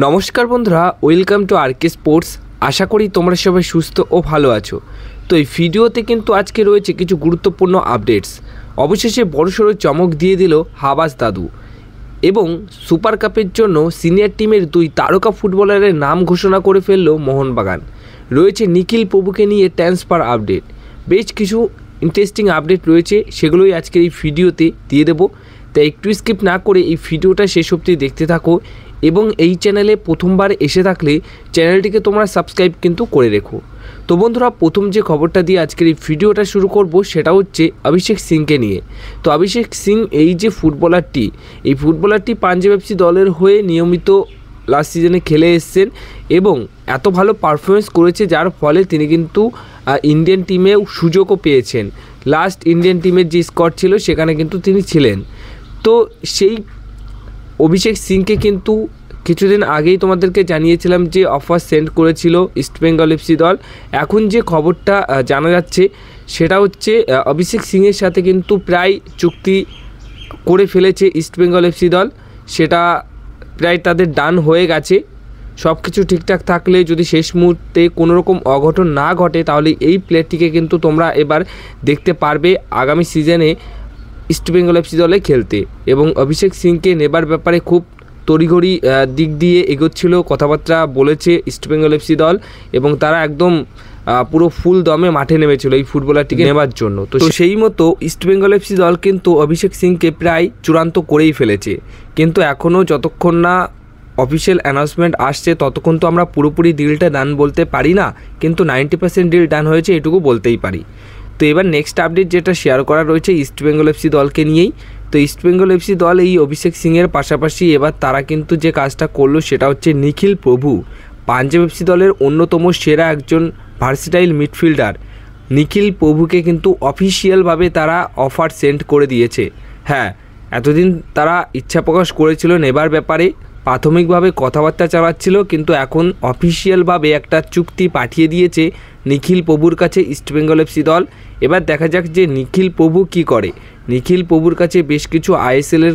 নমস্কার বন্ধুরা, welcome to আরকে sports. আশা করি তোমরা সবাই সুস্থ ও ভালো আছো। তো এই ভিডিওতে কিন্তু আজকে রয়েছে কিছু গুরুত্বপূর্ণ আপডেটস। অবশেষে বড়সড় চমক দিয়ে দিল হাবাস দাদু এবং সুপার কাপের জন্য সিনিয়র টিমের দুই তারকা ফুটবলারের নাম ঘোষণা করে ফেলল মোহনবাগান। রয়েছে নিখিল প্রভুকে নিয়ে ট্রান্সফার আপডেট, বেশ কিছু ইন্টারেস্টিং আপডেট রয়েছে, সেগুলোই আজকের এই ভিডিওতে দিয়ে দেবো। তাই একটু স্কিপ না করে এই ভিডিওটা শেষ অবধি দেখতে থাকো এবং এই চ্যানেলে প্রথমবার এসে থাকলে চ্যানেলটিকে তোমরা সাবস্ক্রাইব কিন্তু করে রেখো। তো বন্ধুরা, প্রথম যে খবরটা দিয়ে আজকের এই ভিডিওটা শুরু করব সেটা হচ্ছে অভিষেক সিংকে নিয়ে। তো অভিষেক সিং এই যে ফুটবলারটি পাঞ্জাব এফসি দলের হয়ে নিয়মিত লাস্ট সিজনে খেলে এসছেন এবং এত ভালো পারফরমেন্স করেছে যার ফলে তিনি কিন্তু ইন্ডিয়ান টিমেও সুযোগও পেয়েছেন। লাস্ট ইন্ডিয়ান টিমের যে স্কোয়াড ছিল সেখানে কিন্তু তিনি ছিলেন। তো সেই অভিষেক সিংকে কিন্তু কিছুদিন আগেই তোমাদেরকে জানিয়েছিলাম যে অফার সেন্ড করেছিল ইস্টবেঙ্গল এফসি দল। এখন যে খবরটা জানা যাচ্ছে সেটা হচ্ছে অভিষেক সিংয়ের সাথে কিন্তু প্রায় চুক্তি করে ফেলেছে ইস্টবেঙ্গল এফসি দল। সেটা প্রায় তাদের ডান হয়ে গেছে। সব কিছু ঠিকঠাক থাকলে যদি শেষ মুহূর্তে কোনো রকম অঘটন না ঘটে তাহলে এই প্লেয়ারটিকে কিন্তু তোমরা এবার দেখতে পারবে আগামী সিজনে ইস্টবেঙ্গল এফসি দলে খেলতে। এবং অভিষেক সিংকে নেবার ব্যাপারে খুব তড়িঘড়ি দিক দিয়ে এগোচ্ছিল, কথাবার্তা বলেছে ইস্টবেঙ্গল এফসি দল এবং তারা একদম পুরো ফুল দমে মাঠে নেমেছিল এই ফুটবলারটিকে নেবার জন্য। তো সেই মতো ইস্টবেঙ্গল এফসি দল কিন্তু অভিষেক সিংকে প্রায় চূড়ান্ত করেই ফেলেছে, কিন্তু এখনও যতক্ষণ না অফিসিয়াল অ্যানাউন্সমেন্ট আসছে ততক্ষণ তো আমরা পুরোপুরি ডিলটা ডান বলতে পারি না, কিন্তু 90% ডিল ডান হয়েছে এটুকু বলতেই পারি। তো এবার নেক্সট আপডেট যেটা শেয়ার করা রয়েছে ইস্টবেঙ্গল এফসি দলকে নিয়েই। তো ইস্টবেঙ্গল এফসি দল এই অভিষেক সিংয়ের পাশাপাশি এবার তারা কিন্তু যে কাজটা করলো সেটা হচ্ছে নিখিল প্রভু, পাঞ্জাব এফসি দলের অন্যতম সেরা একজন ভার্সেটাইল মিডফিল্ডার নিখিল প্রভুকে কিন্তু অফিসিয়ালভাবে তারা অফার সেন্ড করে দিয়েছে। হ্যাঁ, এতদিন তারা ইচ্ছা প্রকাশ করেছিল নেবার ব্যাপারে, প্রাথমিকভাবে কথাবার্তা চালাচ্ছিল, কিন্তু এখন অফিসিয়ালভাবে একটা চুক্তি পাঠিয়ে দিয়েছে নিখিল প্রভুর কাছে ইস্টবেঙ্গল এফসি দল। এবার দেখা যাক যে নিখিল প্রভু কি করে। নিখিল প্রভুর কাছে বেশ কিছু আইএসএলের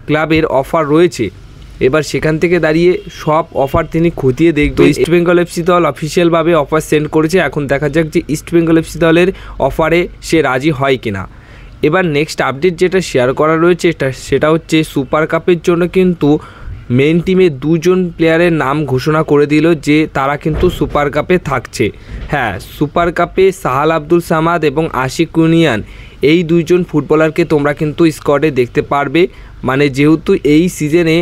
ক্লাবের অফার রয়েছে, এবার সেখান থেকে দাঁড়িয়ে সব অফার তিনি খতিয়ে দেখবে। ইস্টবেঙ্গল এফসি দল অফিসিয়ালভাবে অফার সেন্ড করেছে, এখন দেখা যাক যে ইস্টবেঙ্গল এফসি দলের অফারে সে রাজি হয় কিনা। এবার নেক্সট আপডেট যেটা শেয়ার করা রয়েছে সেটা হচ্ছে সুপার কাপের জন্য কিন্তু মেন টিমে দুজন প্লেয়ারের নাম ঘোষণা করে দিল যে তারা কিন্তু সুপার কাপে থাকছে। হ্যাঁ, সুপার কাপে সাহাল আব্দুল সামাদ এবং আশিক কুনিয়ান এই দুইজন ফুটবলারকে তোমরা কিন্তু স্কোয়াডে দেখতে পারবে। মানে যেহেতু এই সিজনে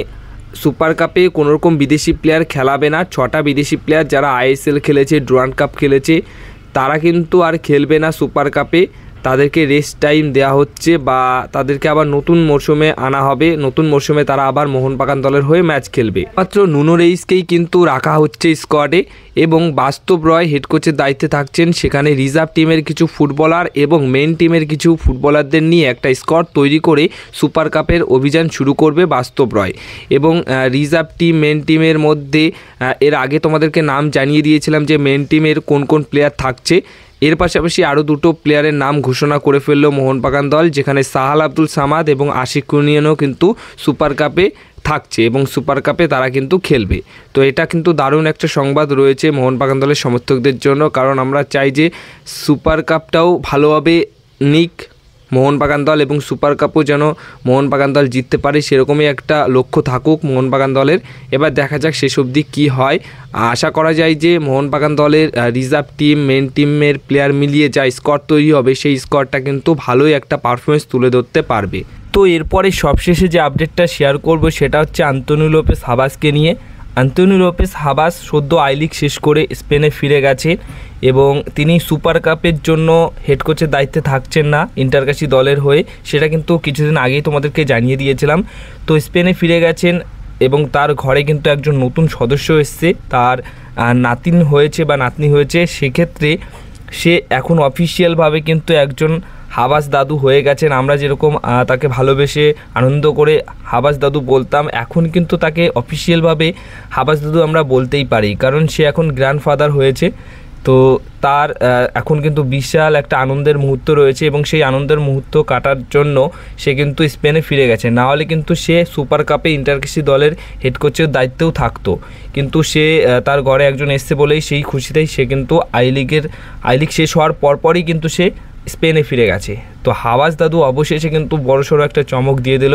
সুপার কাপে কোনোরকম বিদেশি প্লেয়ার খেলাবে না, 6টা বিদেশি প্লেয়ার যারা আইএসএল খেলেছে, ডুরান্ড কাপ খেলেছে, তারা কিন্তু আর খেলবে না সুপার কাপে। তাদেরকে রেস্ট টাইম দেওয়া হচ্ছে বা তাদেরকে আবার নতুন মরশুমে আনা হবে। নতুন মরশুমে তারা আবার মোহনবাগান দলের হয়ে ম্যাচ খেলবে। মাত্র নুনো রেইসকেই কিন্তু রাখা হচ্ছে স্কোয়াডে এবং বাস্তব রয় হেড কোচের দায়িত্বে থাকছেন। সেখানে রিজার্ভ টিমের কিছু ফুটবলার এবং মেন টিমের কিছু ফুটবলারদের নিয়ে একটা স্কোয়াড তৈরি করে সুপার কাপের অভিযান শুরু করবে বাস্তব রয়। এবং রিজার্ভ টিম মেন টিমের মধ্যে এর আগে তোমাদেরকে নাম জানিয়ে দিয়েছিলাম যে মেন টিমের কোন কোন প্লেয়ার থাকছে। এর পাশাপাশি আরও দুটো প্লেয়ারের নাম ঘোষণা করে ফেললো মোহনবাগান দল, যেখানে সাহাল আব্দুল সামাদ এবং আশিক কুনিয়ানও কিন্তু সুপার কাপে থাকছে এবং সুপার কাপে তারা কিন্তু খেলবে। তো এটা কিন্তু দারুণ একটা সংবাদ রয়েছে মোহনবাগান দলের সমর্থকদের জন্য, কারণ আমরা চাই যে সুপার কাপটাও ভালোভাবে নিক মোহনবাগান দল এবং সুপার কাপও যেন মোহনবাগান দল জিততে পারে, সেরকমই একটা লক্ষ্য থাকুক মোহনবাগান দলের। এবার দেখা যাক শেষ অবধি কী হয়। আশা করা যায় যে মোহনবাগান দলের রিজার্ভ টিম মেন টিমের প্লেয়ার মিলিয়ে যা স্কোয়াড তৈরি হবে সেই স্কোয়াডটা কিন্তু ভালোই একটা পারফরমেন্স তুলে ধরতে পারবে। তো এরপরে সবশেষে যে আপডেটটা শেয়ার করব সেটা হচ্ছে আন্তোনিও লোপেস হাবাসকে নিয়ে। আন্তোনিও লোপেস হাবাস সদ্য আই লিগ শেষ করে স্পেনে ফিরে গেছে এবং তিনি সুপার কাপের জন্য হেড কোচের দায়িত্বে থাকছেন না ইন্টারকাশি দলের হয়ে, সেটা কিন্তু কিছুদিন আগেই তোমাদেরকে জানিয়ে দিয়েছিলাম। তো স্পেনে ফিরে গেছেন এবং তার ঘরে কিন্তু একজন নতুন সদস্য এসছে, তার নাতিন হয়েছে বা নাতনি হয়েছে। সেক্ষেত্রে সে এখন অফিসিয়ালভাবে কিন্তু একজন হাবাস দাদু হয়ে গেছেন। আমরা যেরকম তাকে ভালোবেসে আনন্দ করে হাবাস দাদু বলতাম, এখন কিন্তু তাকে অফিসিয়ালভাবে হাবাস দাদু আমরা বলতেই পারি, কারণ সে এখন গ্র্যান্ডফাদার হয়েছে। তো তার এখন কিন্তু বিশাল একটা আনন্দের মুহূর্ত রয়েছে এবং সেই আনন্দের মুহূর্ত কাটার জন্য সে কিন্তু স্পেনে ফিরে গেছে। না হলে কিন্তু সে সুপার কাপে ইন্টারকাশি দলের হেড কোচের দায়িত্বেও থাকতো, কিন্তু সে তার ঘরে একজন এসছে বলেই সেই খুশিতেই সে কিন্তু আই লিগ শেষ হওয়ার পরপরই কিন্তু সে স্পেনে ফিরে গেছে। তো হাওয়াজ দাদু অবশেষে কিন্তু বড়সড় একটা চমক দিয়ে দিল